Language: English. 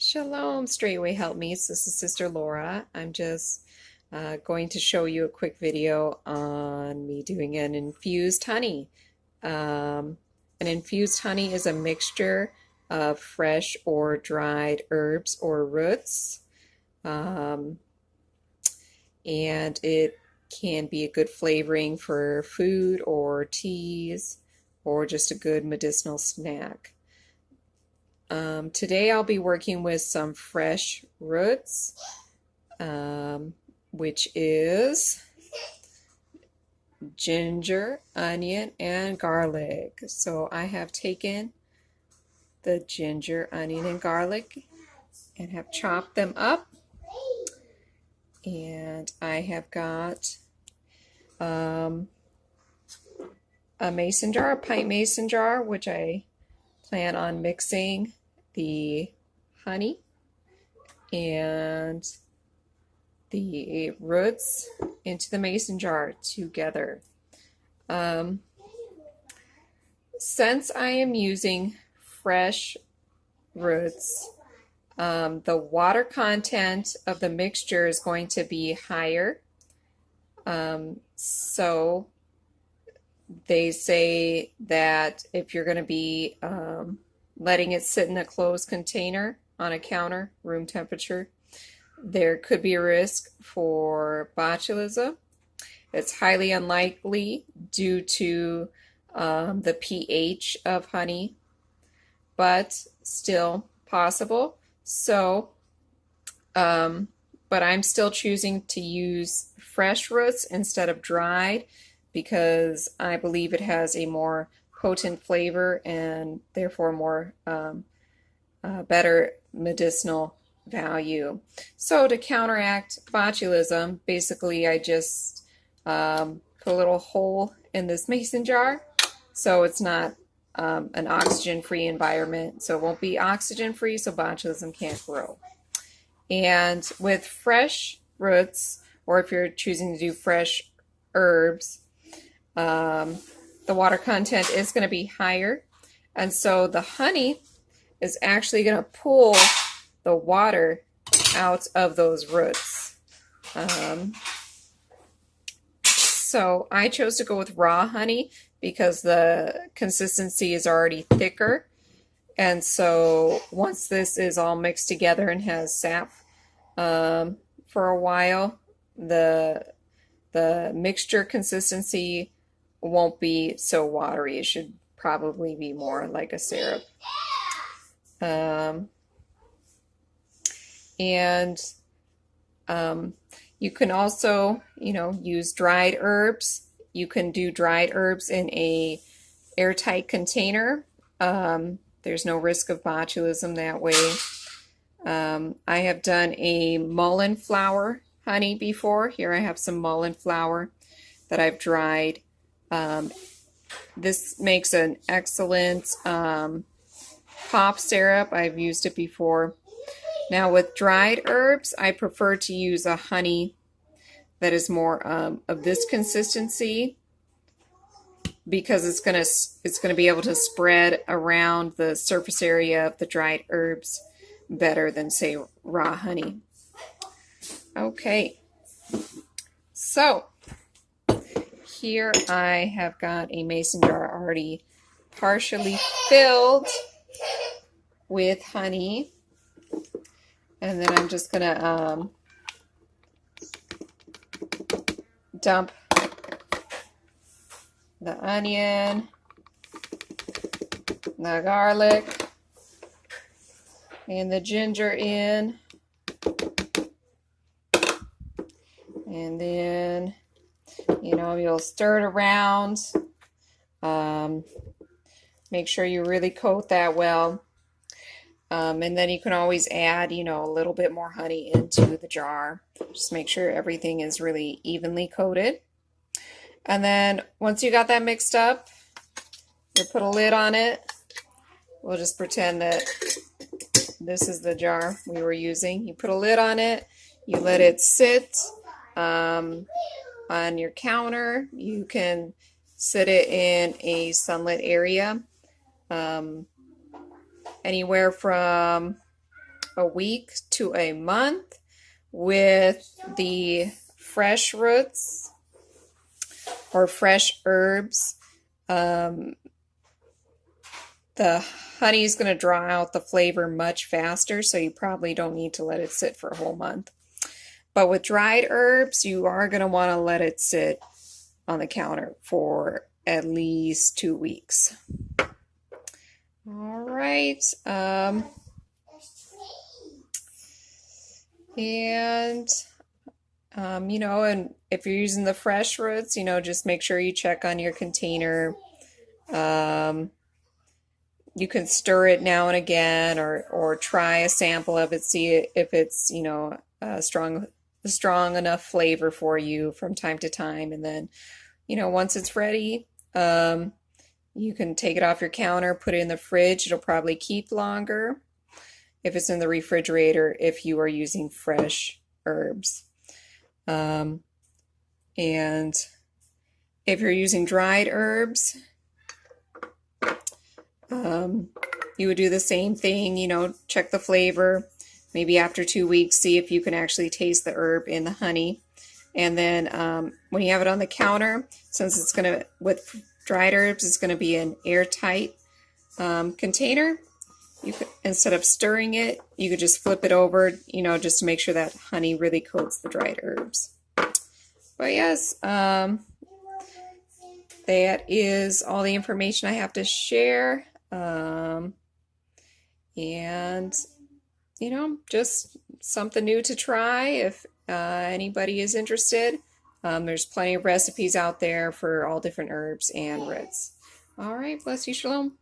Shalom, Straightway Helpmeets. This is Sister Laura. I'm just going to show you a quick video on me doing an infused honey. An infused honey is a mixture of fresh or dried herbs or roots, and it can be a good flavoring for food or teas or just a good medicinal snack. Today I'll be working with some fresh roots, which is ginger, onion, and garlic. So I have taken the ginger, onion, and garlic and have chopped them up. And I have got a mason jar, a pint mason jar, which I plan on mixing the honey and the roots into the mason jar together. Since I am using fresh roots, the water content of the mixture is going to be higher. So they say that if you're going to be letting it sit in a closed container on a counter, room temperature, there could be a risk for botulism. It's highly unlikely due to the pH of honey, but still possible. So, but I'm still choosing to use fresh roots instead of dried because I believe it has a more potent flavor and therefore more better medicinal value. So to counteract botulism, basically I just put a little hole in this mason jar so it's not an oxygen-free environment. So it won't be oxygen-free, so botulism can't grow. And with fresh roots, or if you're choosing to do fresh herbs, the water content is going to be higher, and so the honey is actually going to pull the water out of those roots. So I chose to go with raw honey because the consistency is already thicker, and so once this is all mixed together and has sap for a while, the mixture consistency won't be so watery. It should probably be more like a syrup. You can also, use dried herbs. You can do dried herbs in a airtight container. There's no risk of botulism that way. I have done a mullein flower honey before. Here I have some mullein flower that I've dried. This makes an excellent cough syrup. I've used it before. Now with dried herbs, I prefer to use a honey that is more of this consistency because it's gonna be able to spread around the surface area of the dried herbs better than, say, raw honey. Okay, so here I have got a mason jar already partially filled with honey, and then I'm just gonna dump the onion, the garlic, and the ginger in, and then you'll stir it around. Make sure you really coat that well. And then you can always add, a little bit more honey into the jar. Just make sure everything is really evenly coated. And then once you got that mixed up, you put a lid on it. We'll just pretend that this is the jar we were using. You put a lid on it. You let it sit on your counter. You can sit it in a sunlit area. Anywhere from a week to a month with the fresh roots or fresh herbs. The honey is going to draw out the flavor much faster, so you probably don't need to let it sit for a whole month. But with dried herbs, you are going to want to let it sit on the counter for at least 2 weeks. All right. You know, and if you're using the fresh roots, you know, just make sure you check on your container. You can stir it now and again, or try a sample of it, see if it's, you know, strong enough flavor for you from time to time. And then, you know, once it's ready, you can take it off your counter, put it in the fridge. It'll probably keep longer if it's in the refrigerator if you are using fresh herbs. And if you're using dried herbs, you would do the same thing, you know, check the flavor. Maybe after 2 weeks, see if you can actually taste the herb in the honey. And then when you have it on the counter, since it's going to, with dried herbs, it's going to be an airtight container. You could, instead of stirring it, you could just flip it over, you know, just to make sure that honey really coats the dried herbs. But yes, that is all the information I have to share. And, you know, just something new to try if anybody is interested. There's plenty of recipes out there for all different herbs and roots. All right, bless you, shalom.